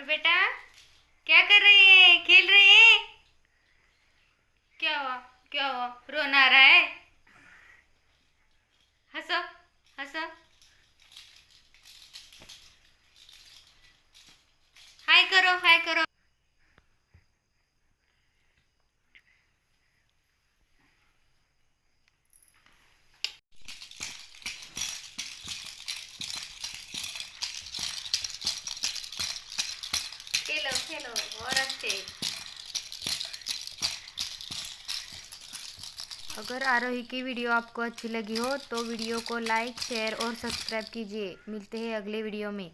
बेटा क्या कर रही है? खेल रही है? क्या हुआ? क्या हुआ? रोना आ रहा है? हंसो, हंसो। हाय करो, हाय करो। खेलो खेलो, और अच्छे। अगर आरोही की वीडियो आपको अच्छी लगी हो तो वीडियो को लाइक, शेयर और सब्सक्राइब कीजिए। मिलते हैं अगले वीडियो में।